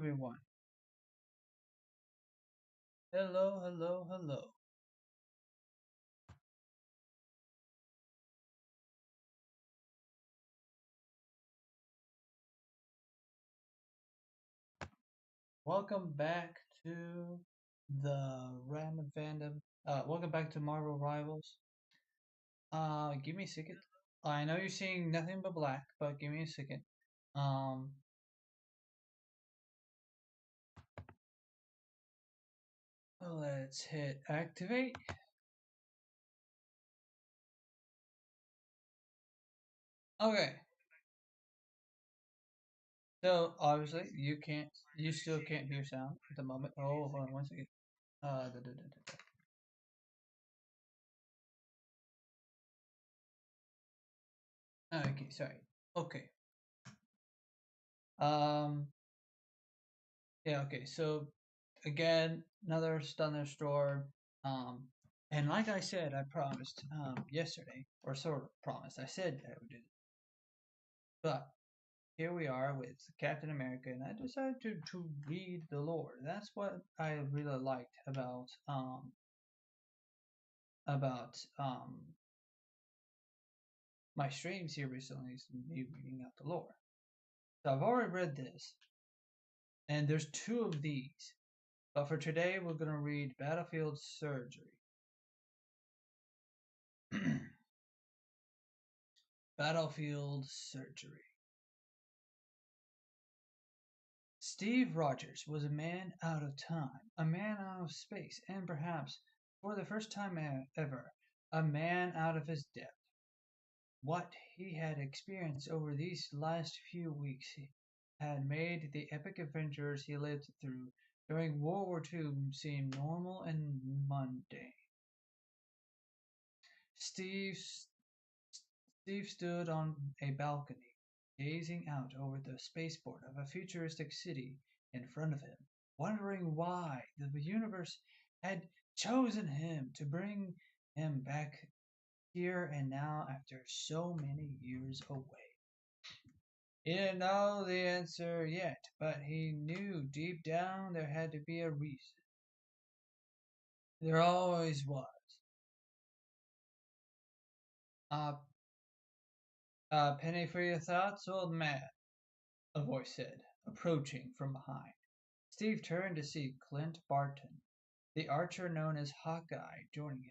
everyone. Hello, hello, hello. Welcome back to the Random Fandom. Welcome back to Marvel Rivals. Give me a second. I know you're seeing nothing but black, but give me a second. Um, let's hit activate. Okay, so obviously you still can't hear sound at the moment. Oh, hold on one second. Da, da, da, da. Okay, sorry. Okay. Um, yeah, okay. So again, another thunderstorm. Um, and like I said, I promised yesterday, or sort of promised. I said I would do it, but here we are with Captain America, and I decided to read the lore. That's what I really liked about my streams here recently, is me reading out the lore. So I've already read this, and there's two of these. But for today, we're gonna read Battlefield Surgery. Battlefield Surgery. Steve Rogers was a man out of time, a man out of space, and perhaps, for the first time ever, a man out of his depth. What he had experienced over these last few weeks had made the epic adventures he lived through during World War II seem normal and mundane. Steve Steve stood on a balcony, gazing out over the spaceport of a futuristic city in front of him, wondering why the universe had chosen him to bring him back here and now after so many years away. He didn't know the answer yet, but he knew deep down there had to be a reason. There always was. A penny for your thoughts, old man, a voice said, approaching from behind. Steve turned to see Clint Barton, the archer known as Hawkeye, joining him.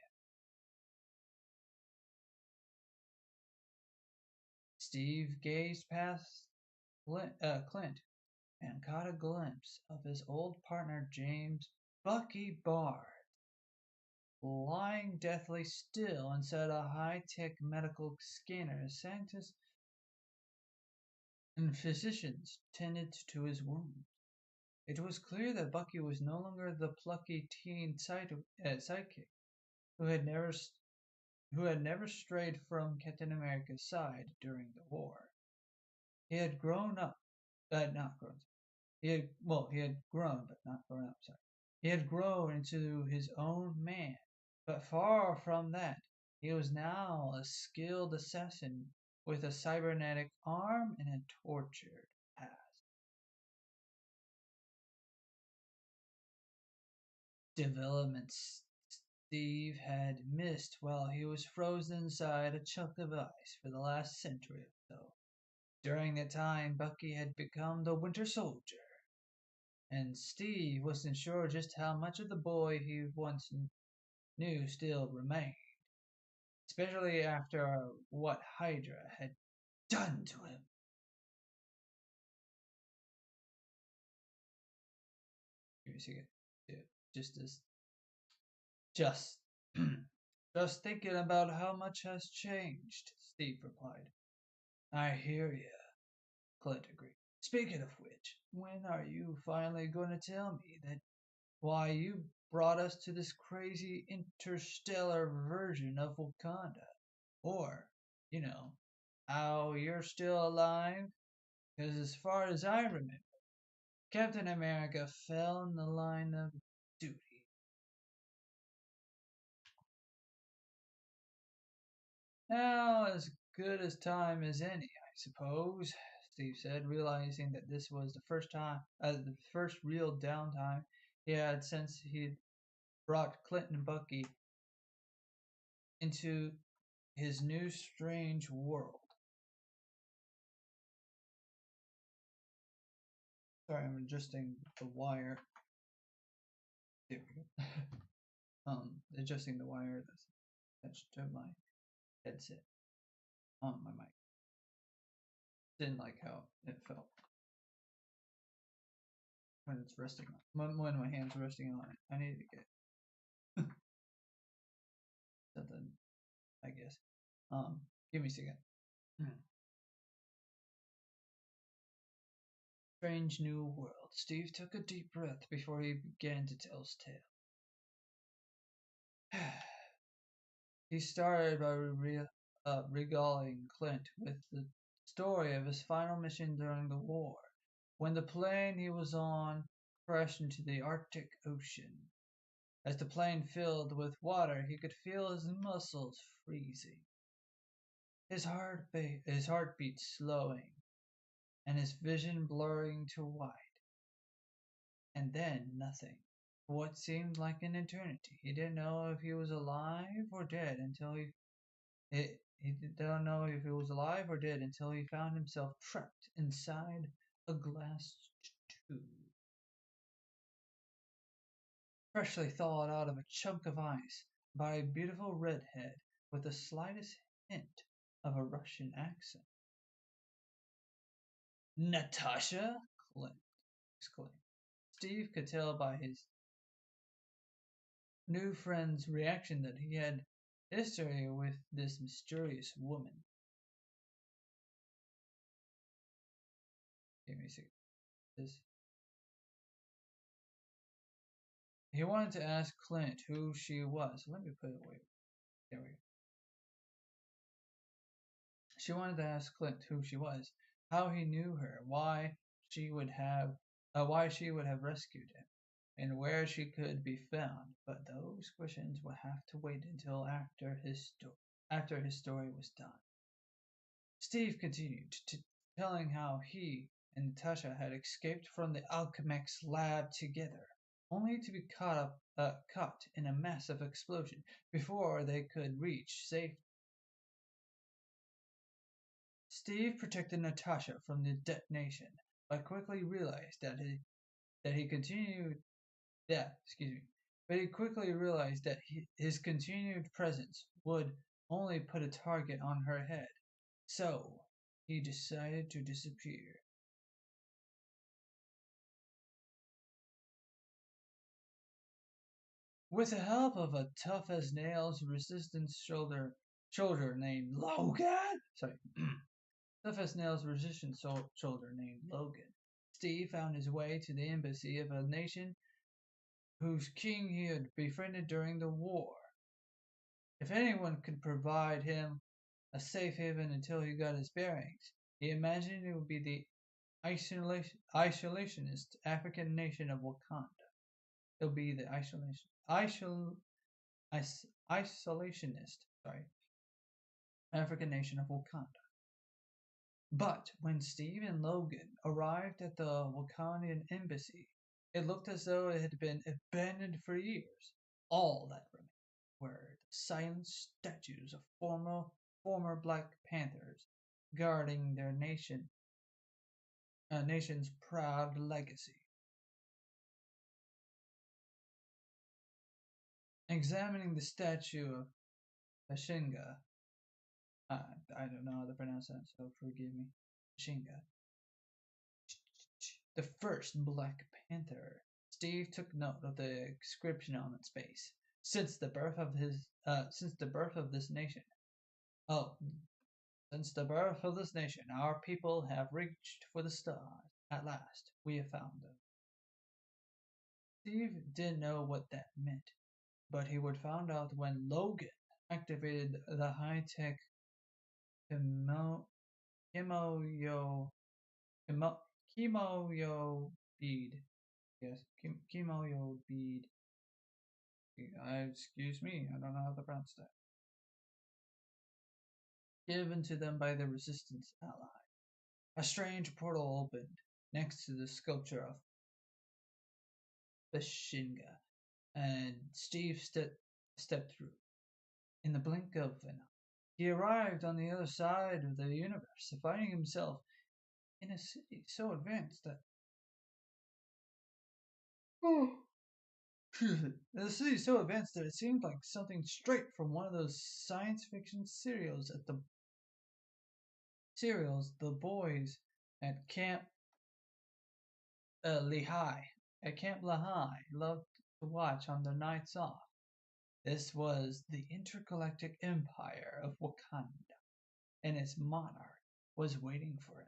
Steve gazed past Clint and caught a glimpse of his old partner James Bucky Bard lying deathly still inside a high-tech medical scanner as scientists and physicians tended to his wounds. It was clear that Bucky was no longer the plucky teen sidekick who had never strayed from Captain America's side during the war. He had grown up, not grown. He had grown, but not grown up. Sorry, he had grown into his own man, but far from that. He was now a skilled assassin with a cybernetic arm and a tortured past. Developments Steve had missed while he was frozen inside a chunk of ice for the last century or so. During that time, Bucky had become the Winter Soldier, and Steve wasn't sure just how much of the boy he once knew still remained, especially after what Hydra had done to him. Give me a second. Yeah, just as just just thinking about how much has changed, Steve replied. I hear you, Clint agreed. Speaking of which, when are you finally going to tell me that why you brought us to this crazy interstellar version of Wakanda? Or, you know, how you're still alive? Because as far as I remember, Captain America fell in the line of duty. Now, as good as time as any, I suppose, Steve said, realizing that this was the first real downtime he had since he'd brought Clint and Bucky into his new strange world. Sorry, I'm adjusting the wire. There we go. Adjusting the wire that's attached to my headset on my mic. Didn't like how it felt when it's resting on when my hand's resting on it. I need to get something, I guess. Give me a second. Strange new world. Steve took a deep breath before he began to tell his tale. He started by regaling Clint with the story of his final mission during the war, when the plane he was on crashed into the Arctic Ocean. As the plane filled with water, he could feel his muscles freezing, his heartbeat slowing, and his vision blurring to white. And then nothing. For what seemed like an eternity. He didn't know if he was alive or dead until he didn't know if he was alive or dead until he found himself trapped inside a glass tube, freshly thawed out of a chunk of ice by a beautiful redhead with the slightest hint of a Russian accent. Natasha? Clint exclaimed. Steve could tell by his new friend's reaction that he had history with this mysterious woman. Give me a second. He wanted to ask Clint who she was. Let me put it away. There we go. She wanted to ask Clint who she was, how he knew her, why she would have rescued him, and where she could be found. But those questions would have to wait until after his story was done. Steve continued, telling how he and Natasha had escaped from the Alchemax lab together, only to be caught in a massive explosion before they could reach safety. Steve protected Natasha from the detonation, but quickly realized that his continued presence would only put a target on her head. So he decided to disappear. With the help of a tough as nails resistance soldier named Logan, tough as nails resistant soldier named Logan, Steve found his way to the embassy of a nation whose king he had befriended during the war. If anyone could provide him a safe haven until he got his bearings, he imagined it would be the isolationist African nation of Wakanda. It'll be the isolationist, African nation of Wakanda. But when Steve and Logan arrived at the Wakandan embassy, it looked as though it had been abandoned for years. All that remained were the silent statues of former Black Panthers guarding their nation's proud legacy. Examining the statue of Ashinga, I don't know how to pronounce that, so forgive me. Ashinga, the first Black Panther. Steve took note of the inscription on its base. Since the birth of this nation. Oh, since the birth of this nation, our people have reached for the stars. At last, we have found them. Steve didn't know what that meant, but he would find out when Logan activated the high-tech Chemoyo bead. Yes, Chemoyo bead. Excuse me, I don't know how to pronounce that. Given to them by the resistance ally. A strange portal opened next to the sculpture of Bashinga, and Steve stepped through. In the blink of an eye, he arrived on the other side of the universe, finding himself in a city so advanced that the city so advanced that it seemed like something straight from one of those science fiction serials the boys at Lehigh Camp Lehigh loved to watch on their nights off. This was the intergalactic empire of Wakanda, and its monarch was waiting for him.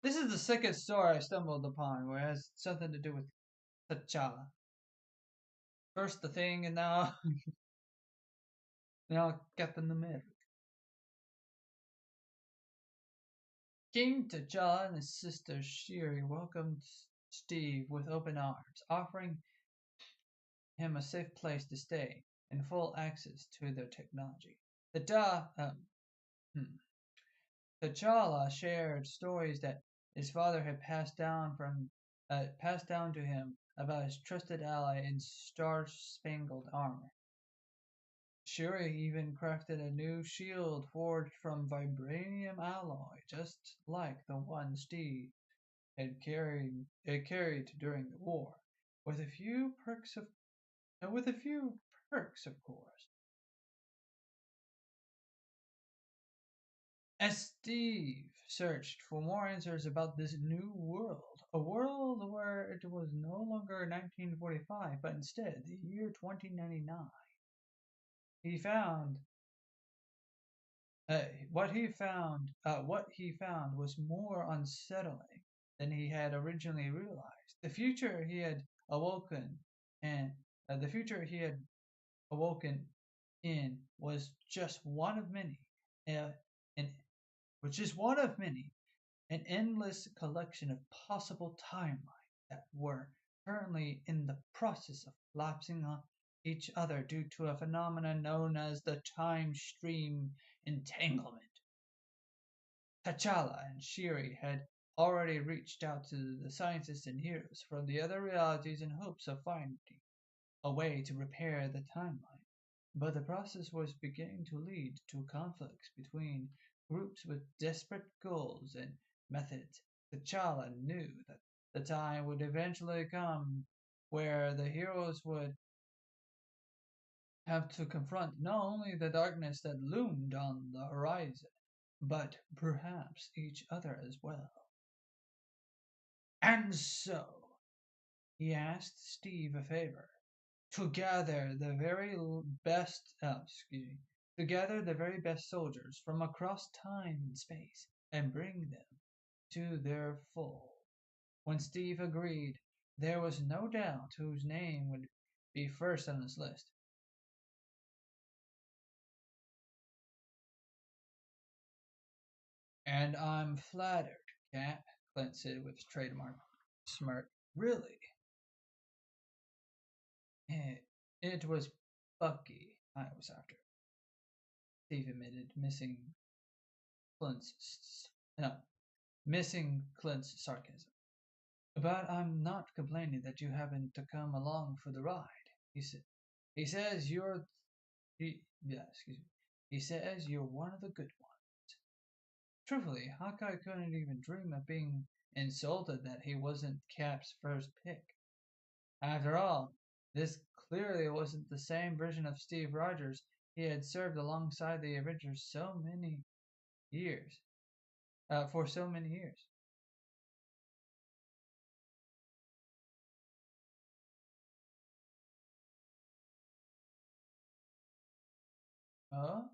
This is the second story I stumbled upon where it has something to do with T'Challa. First the Thing, and now Captain America. King T'Challa and his sister Shuri welcomed Steve with open arms, offering him a safe place to stay and full access to their technology. Hmm. T'Challa shared stories that his father had passed down to him about his trusted ally in star-spangled armor. Shuri even crafted a new shield forged from vibranium alloy, just like the one Steve had carried during the war, with a few perks, of course. As Steve searched for more answers about this new world, a world where it was no longer 1945, but instead the year 2099, he found uh, what he found was more unsettling than he had originally realized. Awoken, and the future he had awoken in was just one of many, uh, an which is one of many, an endless collection of possible timelines that were currently in the process of collapsing on each other due to a phenomenon known as the time stream entanglement. T'Challa and Shiri had already reached out to the scientists and heroes from the other realities in hopes of finding a way to repair the timeline. But the process was beginning to lead to conflicts between groups with desperate goals and methods. T'Challa knew that the time would eventually come where the heroes would have to confront not only the darkness that loomed on the horizon, but perhaps each other as well. And so, he asked Steve a favor to gather the very best soldiers from across time and space and bring them to their fold. When Steve agreed, there was no doubt whose name would be first on his list. And I'm flattered, Cap, Clint said with a trademark smirk. Really? It was Bucky I was after, Steve admitted, Clint's no, missing Clint's sarcasm. But I'm not complaining that you haven't to come along for the ride. He said. He says you're he yeah, excuse me. He says you're one of the good ones. Truthfully, Hawkeye couldn't even dream of being insulted that he wasn't Cap's first pick. After all, this clearly wasn't the same version of Steve Rogers he had served alongside the Avengers years, for so many years. Oh,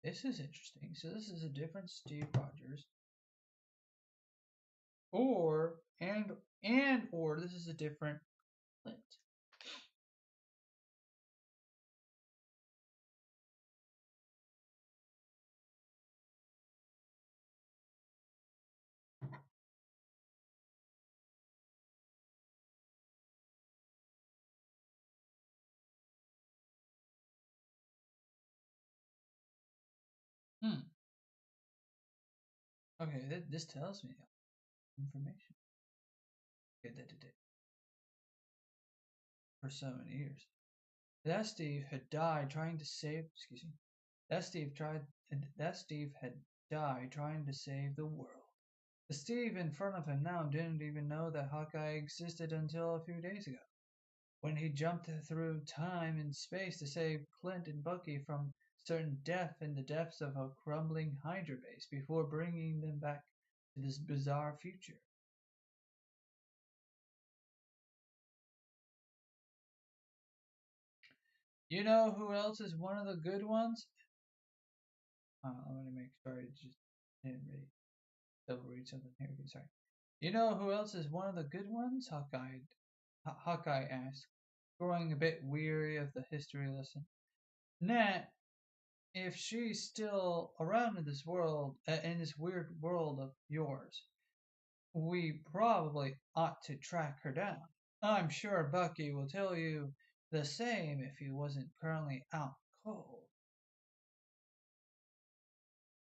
this is interesting. So this is a different Steve Rogers, or or this is a different Clint. Hmm. Okay, this tells me information. Okay, for so many years. That Steve had died trying to save. Excuse me. That Steve had died trying to save the world. The Steve in front of him now didn't even know that Hawkeye existed until a few days ago, when he jumped through time and space to save Clint and Bucky from certain death in the depths of a crumbling Hydra base before bringing them back to this bizarre future. You know who else is one of the good ones? I'm gonna make sure I just didn't really double read something here. Okay, sorry. You know who else is one of the good ones? Hawkeye asked, growing a bit weary of the history lesson. Nat, if she's still around in this world, in this weird world of yours, we probably ought to track her down. I'm sure Bucky will tell you the same if he wasn't currently out cold.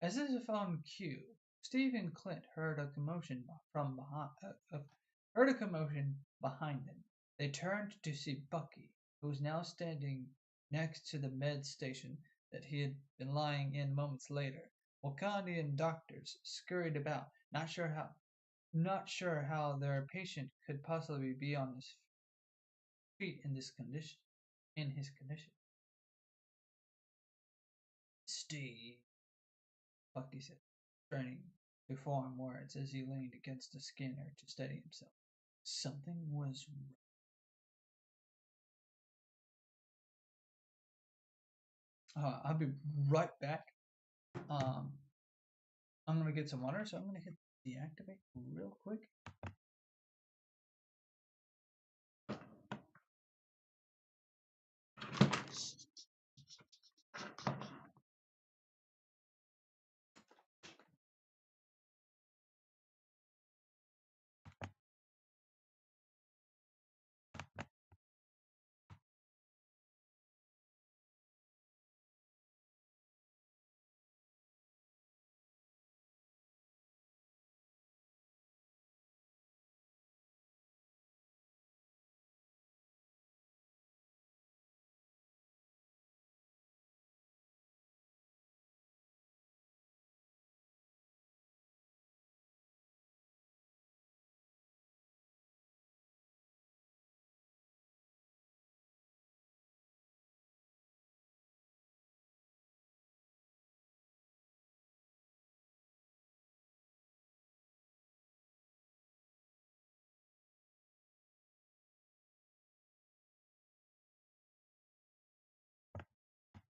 As if on cue, Steve and Clint heard a commotion behind them. They turned to see Bucky, who was now standing next to the med station that he had been lying in moments later. Wakandian doctors scurried about, not sure how their patient could possibly be on his feet in this condition. In his condition, Steve, Bucky said, straining to form words as he leaned against the scanner to steady himself. Something was wrong. I'll be right back. Um, I'm gonna get some water, so I'm gonna hit deactivate real quick.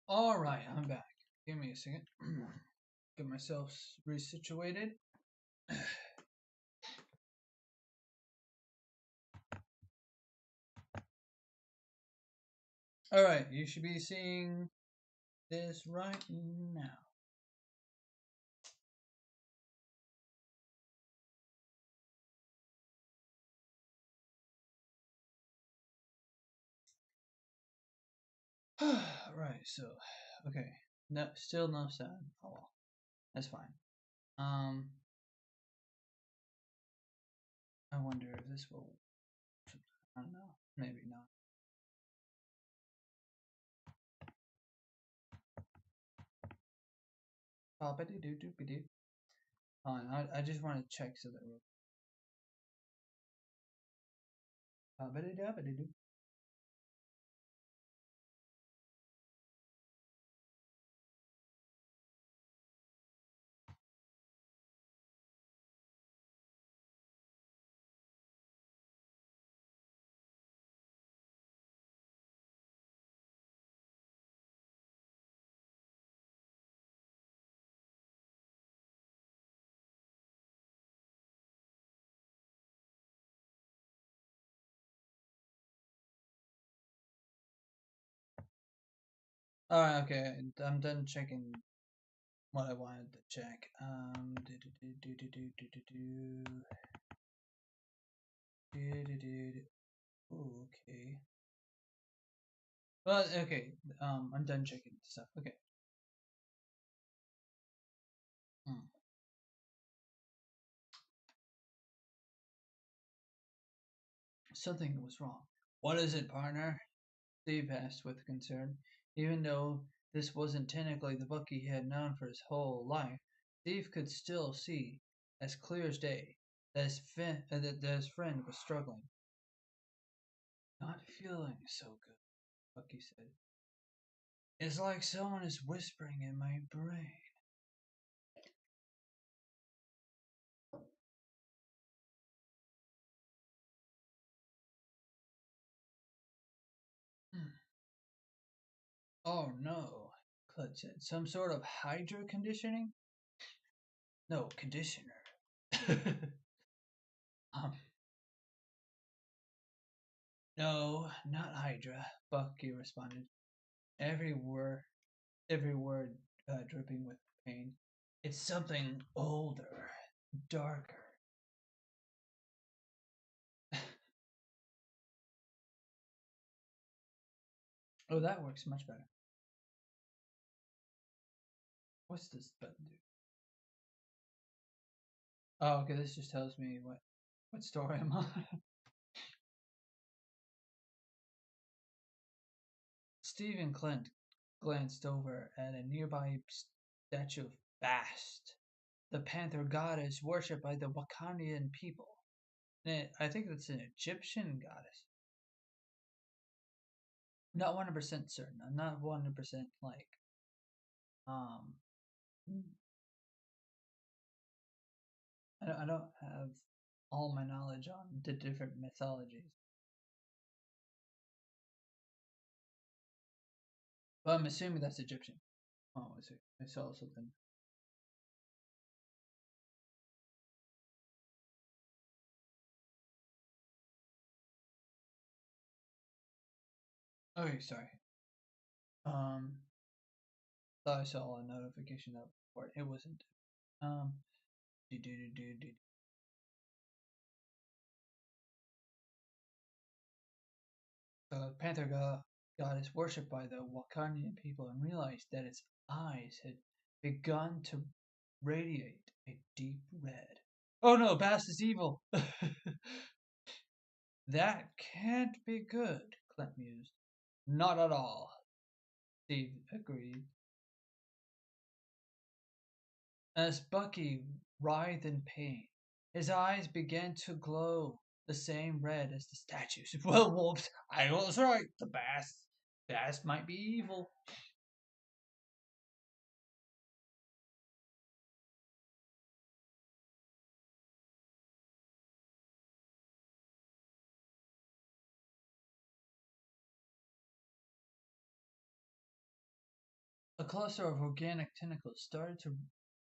All right, I'm back. Give me a second. Get myself resituated. All right, you should be seeing this right now. Right, so okay. No, still no sound. Oh well. That's fine. Um I wonder if this will, I don't know. Maybe not. Bobbity doo doopy doo. I just want to check so that we're bobbity dobbity doo. Alright, okay. I'm done checking what I wanted to check. Do do do do do do do do do do do do. Ooh, okay. Well, okay. I'm done checking stuff. Okay. Hmm. Something was wrong. What is it, partner? Steve asked with concern. Even though this wasn't technically the Bucky he had known for his whole life, Steve could still see, as clear as day, that his friend was struggling. Not feeling so good, Bucky said. It's like someone is whispering in my brain. Hmm. Oh no, Clint said. Some sort of hydro conditioning? No, conditioner. um, no, not Hydra, Bucky responded. Every word, every word dripping with pain. It's something older, darker. Oh, that works much better. What's this button do? Oh, okay, this just tells me what story I'm on. Stephen Clint glanced over at a nearby statue of Bast, the panther goddess worshipped by the Wakandian people. I think that's an Egyptian goddess. Not 100% certain. I'm not 100% like um I don't have all my knowledge on the different mythologies. But I'm assuming that's Egyptian. Oh, I see. I saw something. Okay, sorry. Um, thought I saw a notification up for it. It wasn't. Um, do do do do do. The panther god is worshipped by the Wakandian people and realized that its eyes had begun to radiate a deep red. Oh no, Bast is evil! That can't be good, Clint mused. Not at all, Steve agreed. As Bucky writhed in pain, his eyes began to glow the same red as the statues. Well, whoops, I was right. Bast might be evil. A cluster of organic tentacles started to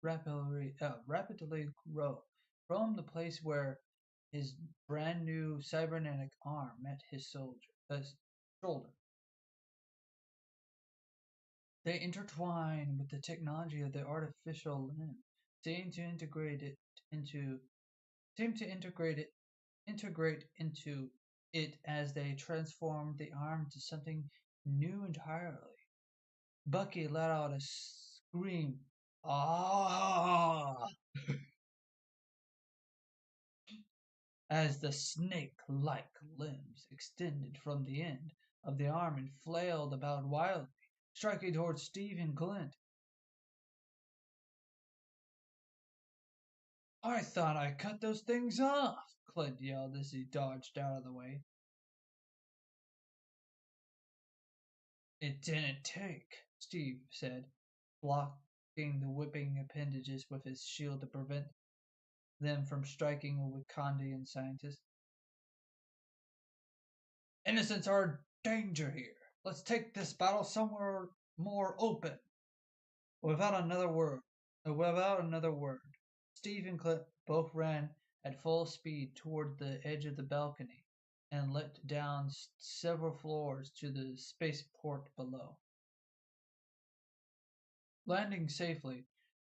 rapidly grow from the place where his brand new cybernetic arm met his shoulder. They intertwine with the technology of the artificial limb, seem to into seem to integrate into it as they transform the arm to something new entirely. Bucky let out a scream. Ah! As the snake-like limbs extended from the end of the arm and flailed about wildly, striking towards Steve and Clint. I thought I cut those things off, Clint yelled as he dodged out of the way. It didn't take, Steve said, blocking the whipping appendages with his shield to prevent them from striking a Wakandian scientist. Innocents are in danger here. Let's take this battle somewhere more open. Without another word, Steve and Clint both ran at full speed toward the edge of the balcony and leapt down several floors to the spaceport below. Landing safely,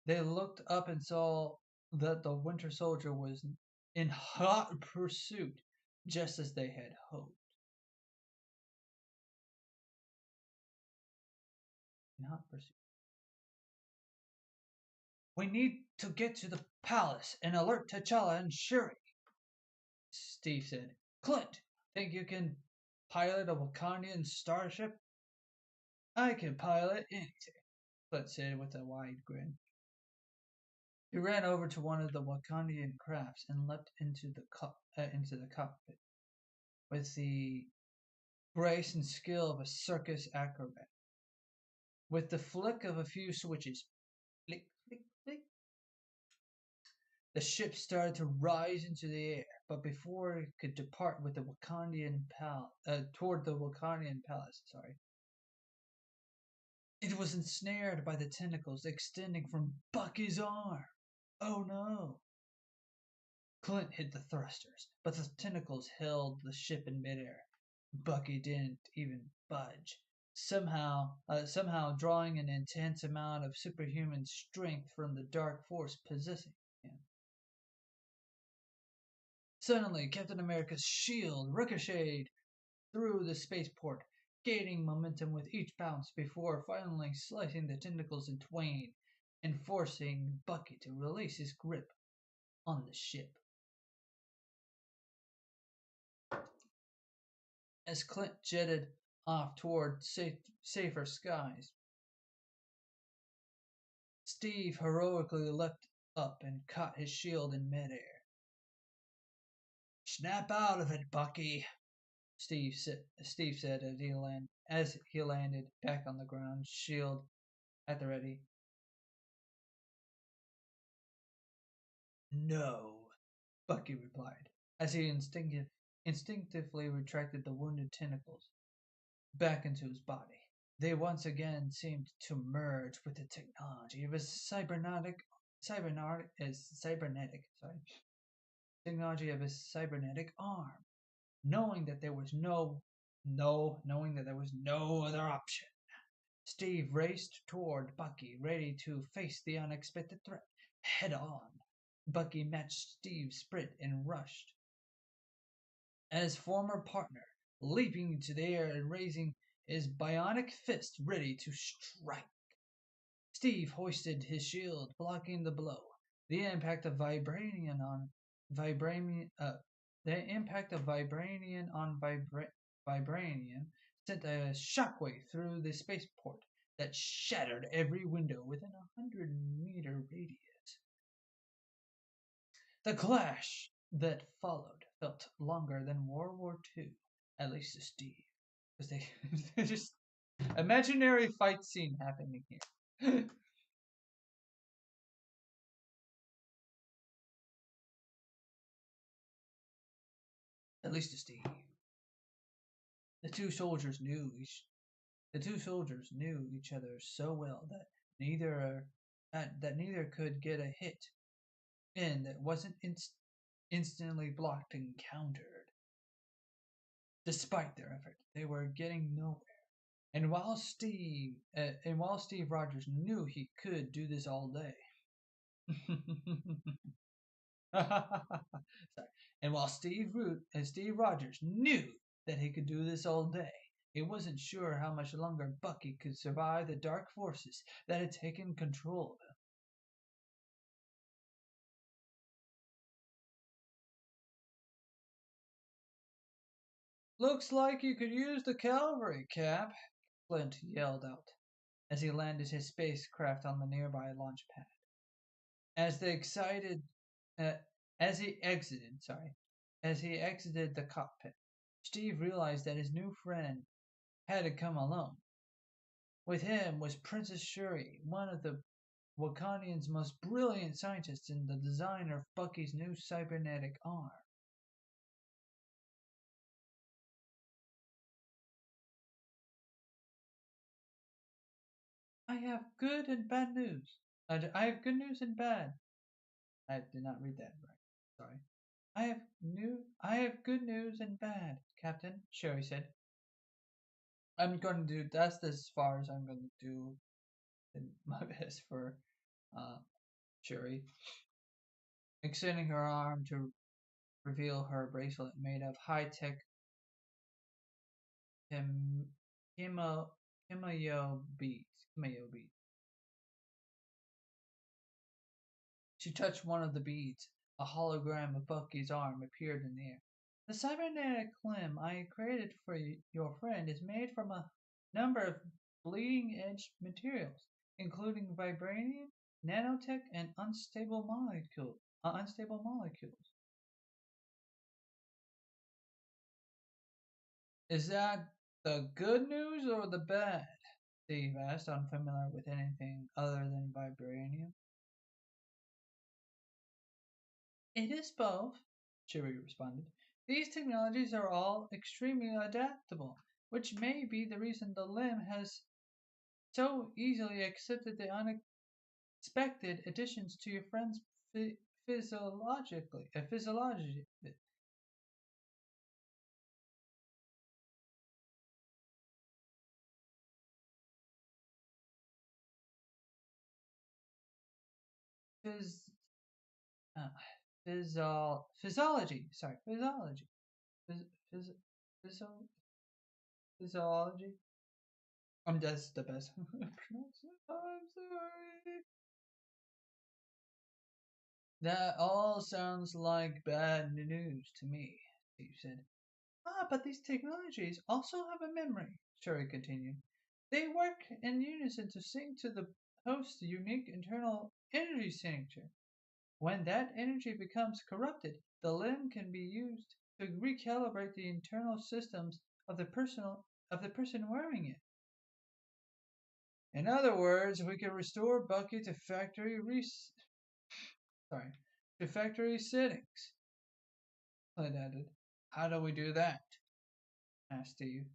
they looked up and saw that the Winter Soldier was in hot pursuit, just as they had hoped. In hot pursuit. We need to get to the palace and alert T'Challa and Shuri, Steve said. Clint, Think you can pilot a Wakandian starship? I can pilot anything, Clint said with a wide grin. He ran over to one of the Wakandian crafts and leapt into the cockpit with the grace and skill of a circus acrobat. With the flick of a few switches, flick, flick, flick, the ship started to rise into the air, but before it could depart with the toward the Wakandian palace, it was ensnared by the tentacles extending from Bucky's arm. Oh no! Clint hit the thrusters, but the tentacles held the ship in midair. Bucky didn't even budge. Somehow drawing an intense amount of superhuman strength from the dark force possessing him. Suddenly, Captain America's shield ricocheted through the spaceport, gaining momentum with each bounce before finally slicing the tentacles in twain and forcing Bucky to release his grip on the ship. As Clint jetted off toward safer skies, Steve heroically leapt up and caught his shield in midair. "Snap out of it, Bucky," Steve said as he landed back on the ground, shield at the ready. "No," Bucky replied, as he instinctively retracted the wounded tentacles back into his body. They once again seemed to merge with the technology of his cybernetic arm, knowing that there was no other option. Steve raced toward Bucky, ready to face the unexpected threat head on. Bucky matched Steve's sprint and rushed at his former partner, leaping into the air and raising his bionic fist ready to strike. Steve hoisted his shield, blocking the blow. The impact of vibranium on vibranium sent a shockwave through the spaceport that shattered every window within 100-meter radius. The clash that followed felt longer than World War II, at least to Steve, because they just imaginary fight scene happening here. At least to Steve. The two soldiers knew each other so well that neither could get a hit in that wasn't instantly blocked and countered. Despite their effort, they were getting nowhere. And while Steve Rogers knew he could do this all day. Sorry. And while Steve Rogers knew that he could do this all day, he wasn't sure how much longer Bucky could survive the dark forces that had taken control of him. "Looks like you could use the cavalry, Cap," Clint yelled out as he landed his spacecraft on the nearby launch pad. As they excited, as he exited the cockpit, Steve realized that his new friend hadn't come alone. With him was Princess Shuri, one of the Wakandian's most brilliant scientists and the designer of Bucky's new cybernetic arm. I have good and bad news. I have good news and bad. I did not read that right. Sorry. I have good news and bad, Captain, Shuri said. That's as far as I'm going to do my best for Shuri. Extending her arm to reveal her bracelet made of high-tech Himyo beads. She touched one of the beads. A hologram of Bucky's arm appeared in the air. The cybernetic limb I created for your friend is made from a number of bleeding edge materials, including vibranium, nanotech, and unstable molecules. Is that the good news or the bad? Steve asked, unfamiliar with anything other than vibranium. It is both, Cheery responded. These technologies are all extremely adaptable, which may be the reason the limb has so easily accepted the unexpected additions to your friend's physiology. Phys, uh, physiology. Sorry, physiology. Phys, phys, physio, physiology. That's the best. Pronounce it. I'm sorry. That all sounds like bad news to me, Steve said. Ah, but these technologies also have a memory, Sherry continued. They work in unison to sync to the host's unique internal energy signature. When that energy becomes corrupted, the limb can be used to recalibrate the internal systems of the person wearing it. In other words, we can restore Bucky to sorry, to factory settings. Clint added. How do we do that? Asked Steve.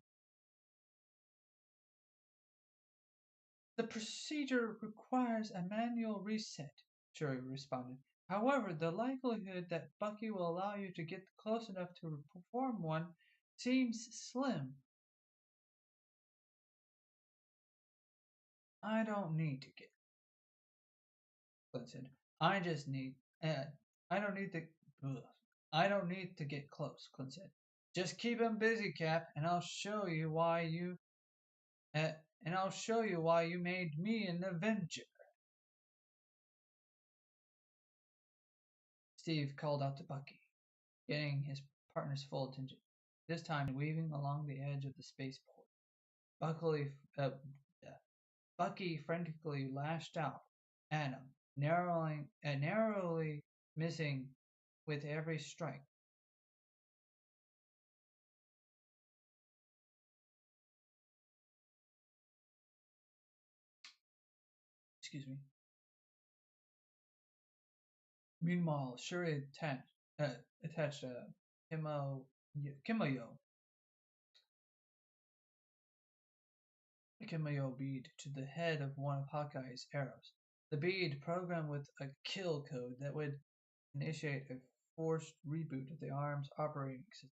The procedure requires a manual reset, Shuri responded. However, the likelihood that Bucky will allow you to get close enough to perform one seems slim. I don't need to get, Clint said. I just need, I don't need to, ugh. I don't need to get close, Clint said. Just keep him busy, Cap, and uh, I'll show you why you made me an Avenger. Steve called out to Bucky, getting his partner's full attention, this time weaving along the edge of the spaceport. Buckley, uh, Bucky frantically lashed out at him, narrowly missing with every strike. Excuse me. Meanwhile, Shuri attached a Kimayo, Kimayo bead to the head of one of Hawkeye's arrows. The bead, programmed with a kill code that would initiate a forced reboot of the arm's operating system,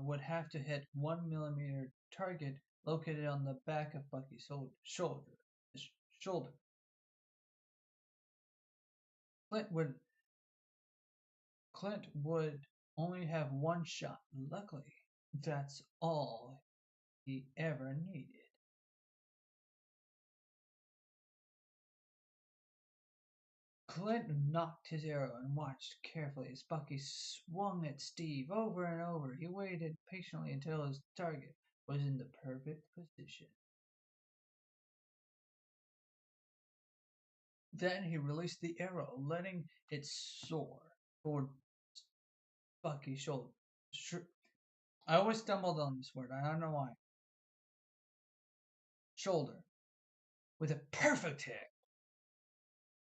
would have to hit 1 millimeter target located on the back of Bucky's shoulder. Clint would Clint would only have one shot. Luckily, that's all he ever needed. Clint nocked his arrow and watched carefully as Bucky swung at Steve over and over. He waited patiently until his target was in the perfect position. Then he released the arrow, letting it soar toward Bucky's shoulder. I always stumbled on this word. I don't know why. Shoulder. With a perfect hit,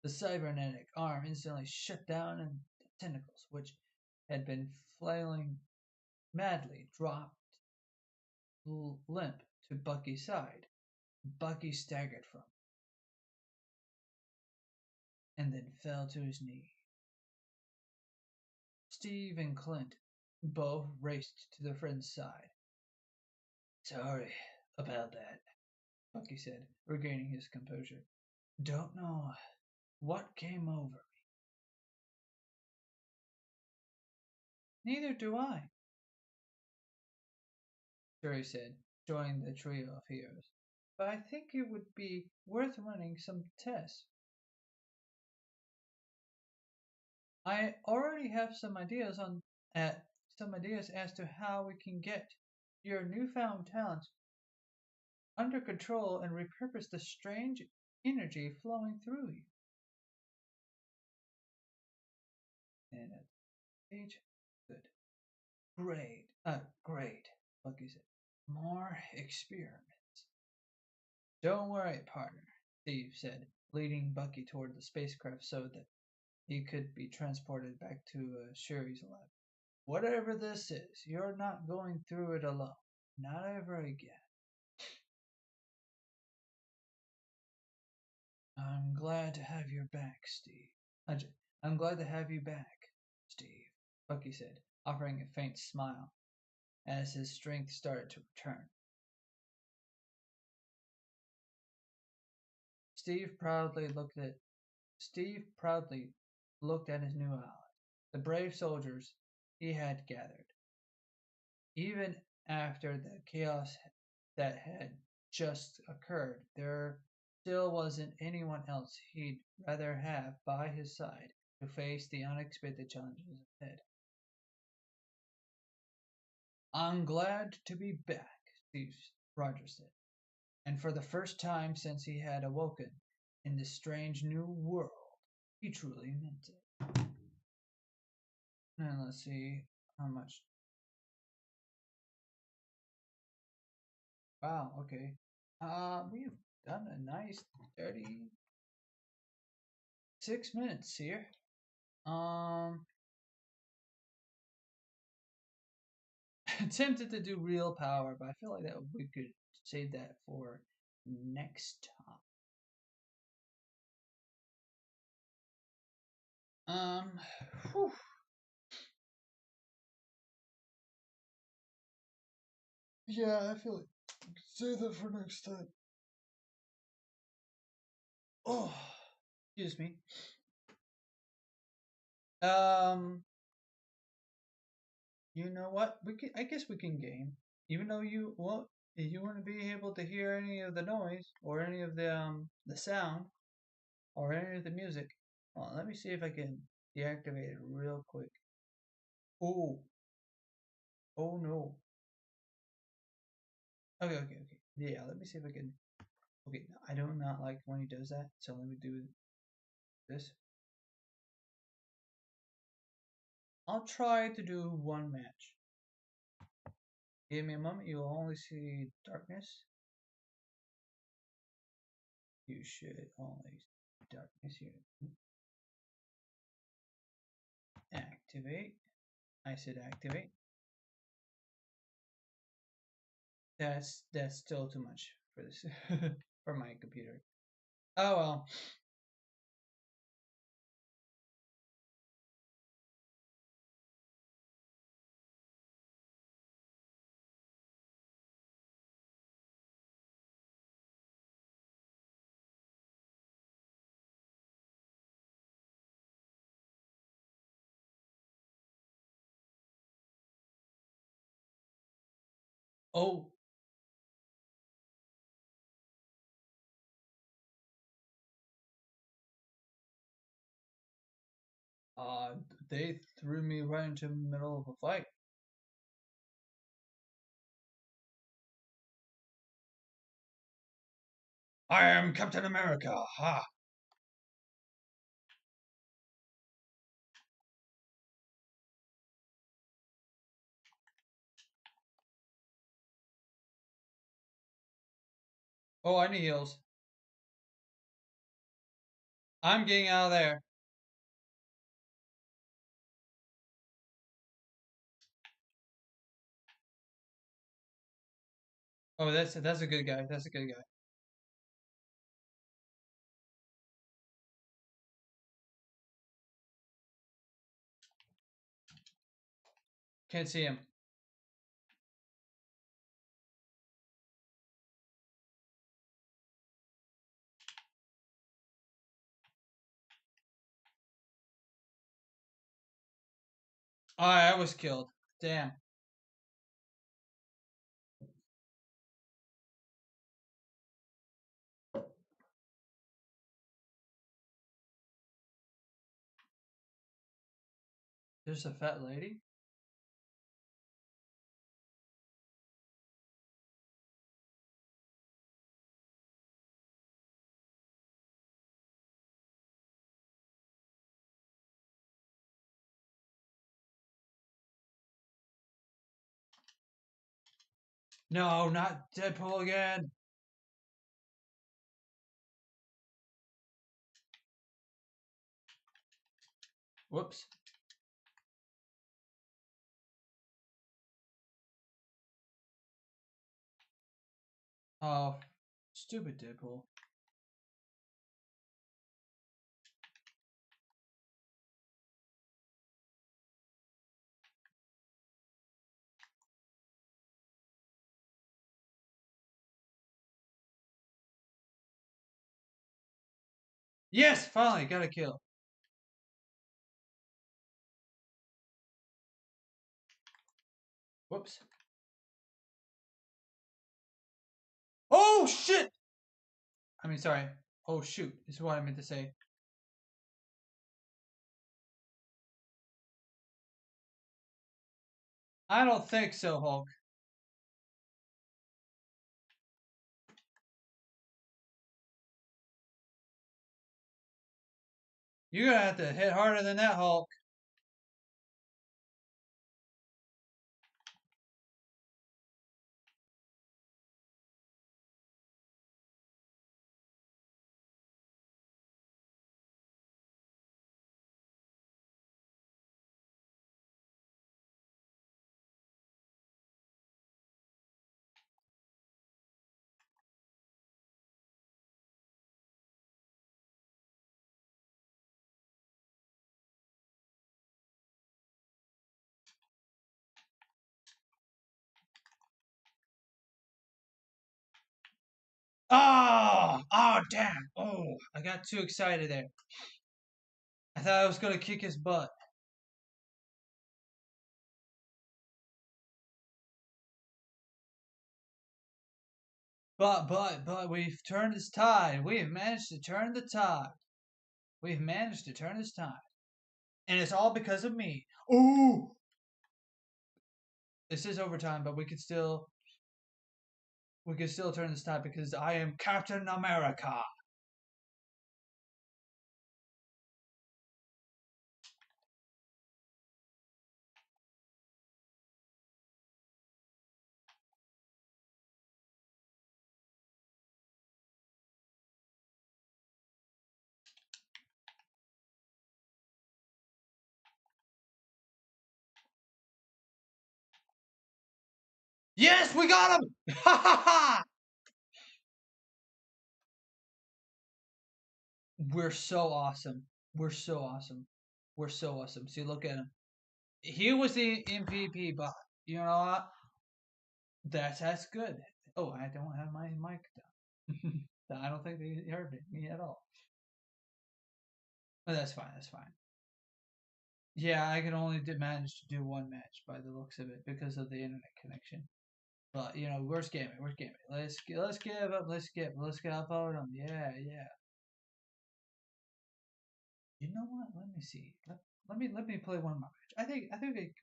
the cybernetic arm instantly shut down and the tentacles, which had been flailing madly, dropped limp to Bucky's side. Bucky staggered from and then fell to his knee. Steve and Clint both raced to their friend's side. Sorry about that, Bucky said, regaining his composure. Don't know what came over me. Neither do I, Jerry said, joining the trio of heroes. But I think it would be worth running some tests. I already have some ideas as to how we can get your newfound talent under control and repurpose the strange energy flowing through you. And at age, good. Great, Bucky said. More experiments. Don't worry, partner, Steve said, leading Bucky toward the spacecraft so that he could be transported back to Sherry's lab. Whatever this is, you're not going through it alone. Not ever again. I'm glad to have you back, Steve. I'm glad to have you back, Steve, Bucky said, offering a faint smile as his strength started to return. Steve proudly looked at his new ally, the brave soldiers he had gathered. Even after the chaos that had just occurred, there still wasn't anyone else he'd rather have by his side to face the unexpected challenges ahead. I'm glad to be back, Steve Rogers said, and for the first time since he had awoken in this strange new world, he truly meant it. And let's see how much. Wow, okay. We've done a nice 36 minutes here. Um, tempted to do real power, but I feel like that we could save that for next time. Whew. Yeah, I feel like we could save that for next time. Oh, excuse me. Um, you know what? We can. I guess we can game. Even though if you want to be able to hear any of the noise or any of the sound or any of the music. Well, let me see if I can deactivate it real quick. Oh, oh no. Okay. Yeah, let me see if I can. Okay, I do not like when he does that, so let me do this. I'll try to do one match. Give me a moment, you'll only see darkness. You should only see darkness here. Activate. I said activate. That's still too much for this for my computer. Oh well. Oh, uh, they threw me right into the middle of a fight. I am Captain America. Ha! Oh, I need heals. I'm getting out of there. Oh, that's a good guy. That's a good guy. Can't see him. Oh, I was killed. Damn. There's a fat lady? No, not Deadpool again. Whoops. Oh, stupid Deadpool. Yes, finally got a kill. Whoops. Oh shit! I mean, sorry. Oh shoot, is what I meant to say. I don't think so, Hulk. You're gonna have to hit harder than that, Hulk. Oh, oh, damn. Oh, I got too excited there. I thought I was gonna kick his butt. But we've turned this tide. We have managed to turn the tide. We've managed to turn this tide. And it's all because of me. Ooh! This is overtime, but we could still turn this tide because I am Captain America. Yes, we got him! Ha ha ha! We're so awesome. We're so awesome. We're so awesome. See, look at him. He was the MVP, but you know what? That's good. Oh, I don't have my mic down. I don't think they heard me at all. But that's fine. That's fine. Yeah, I can only manage to do one match by the looks of it because of the internet connection. But you know, where's gaming? Where's gaming? Let's give up. Let's get up on them. Yeah, yeah. You know what? Let me see. Let me play one more match. I think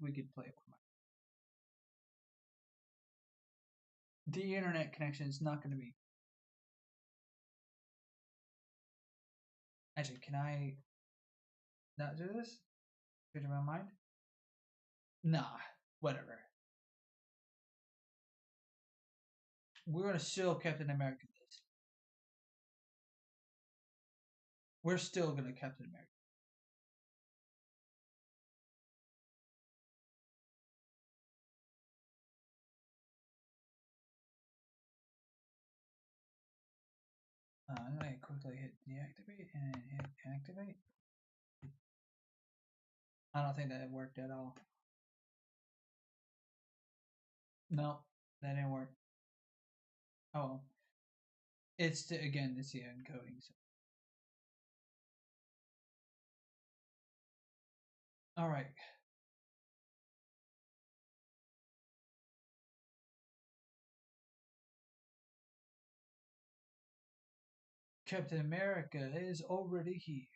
we could play one more. The internet connection is not going to be. Actually, can I not do this? Change my mind? Nah, whatever. We're gonna still Captain America this. We're still gonna Captain America. I'm gonna quickly hit deactivate and hit activate. I don't think that worked at all. No, that didn't work. Oh, it's the encoding. So. All right, Captain America is already here.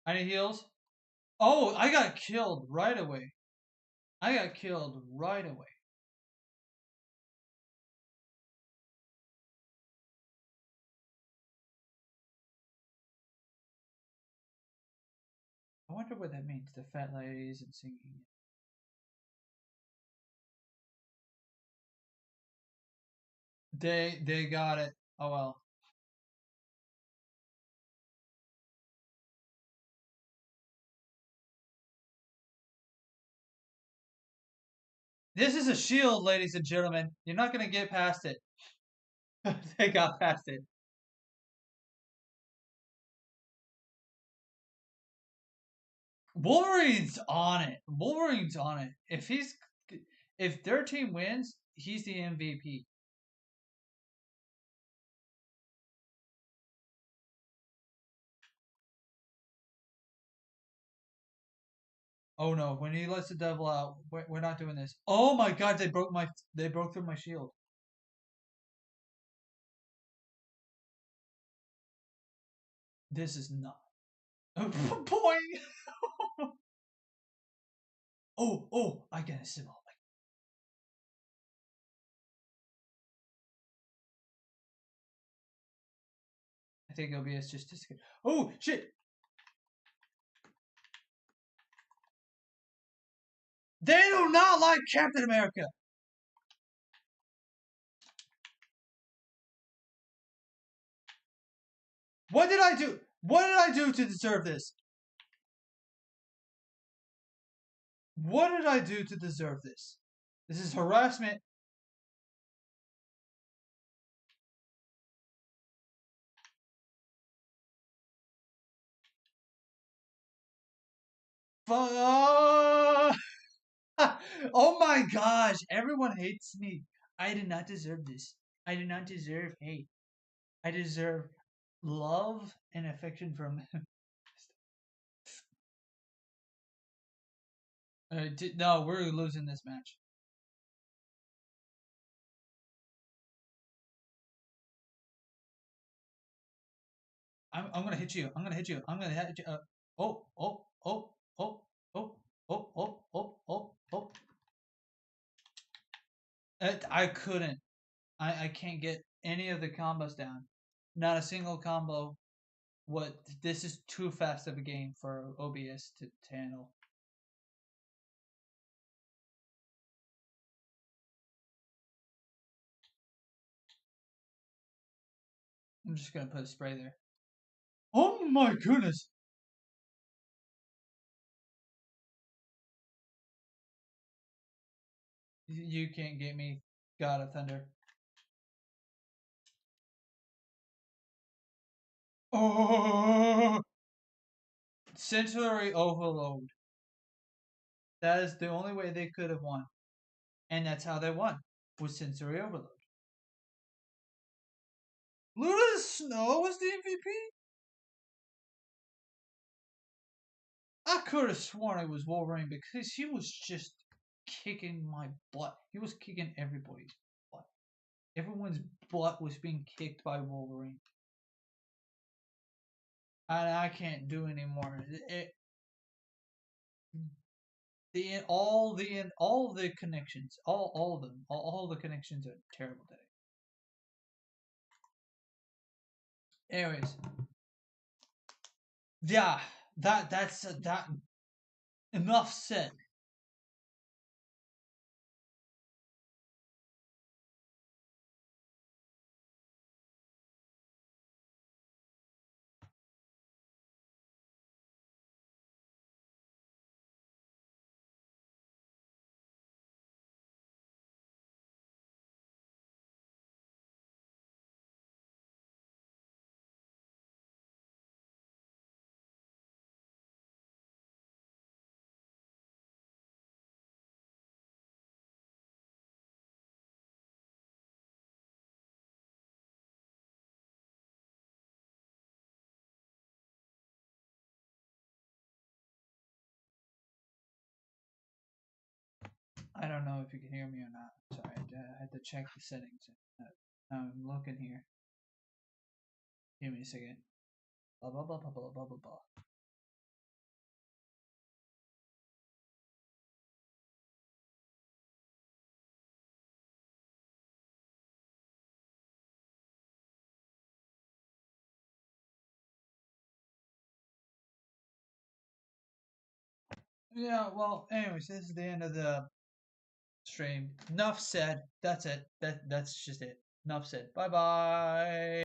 I need heals. Oh, I got killed right away. I got killed right away. I wonder what that means. The fat lady isn't singing. They got it. Oh well. This is a shield, ladies and gentlemen. You're not gonna get past it. They got past it. Wolverine's on it. Wolverine's on it. If their team wins, he's the MVP. Oh no! When he lets the devil out, we're not doing this. Oh my God! They broke through my shield. This is not. Boy. Oh! I get a symbol. I think OBS just disconnected. Oh shit! They do not like Captain America. What did I do? What did I do to deserve this? What did I do to deserve this? This is harassment. Oh my gosh! Everyone hates me. I did not deserve this. I did not deserve hate. I deserve love and affection from. No, we're losing this match. I'm gonna hit you. I'm gonna hit you. I'm gonna hit you. Oh, oh, oh, oh, oh, oh, oh, oh, oh, oh. I couldn't. I can't get any of the combos down. Not a single combo. What? This is too fast of a game for OBS to handle. I'm just gonna put a spray there. Oh my goodness! You can't get me, God of Thunder. Oh! Sensory overload. That is the only way they could have won. And that's how they won, with sensory overload. Luna Snow was the MVP? I could have sworn it was Wolverine because he was just kicking my butt. He was kicking everybody's butt. Everyone's butt was being kicked by Wolverine. And I can't do anymore. All the connections, all of them, all the connections are terrible today. Anyways, yeah, that's that. Enough said. I don't know if you can hear me or not. Sorry, I had to check the settings. I'm looking here. Give me a second. Blah blah blah blah blah blah blah blah. Yeah, well, anyways, this is the end of the stream. Enough said. That's it. That's just it. Enough said. Bye bye.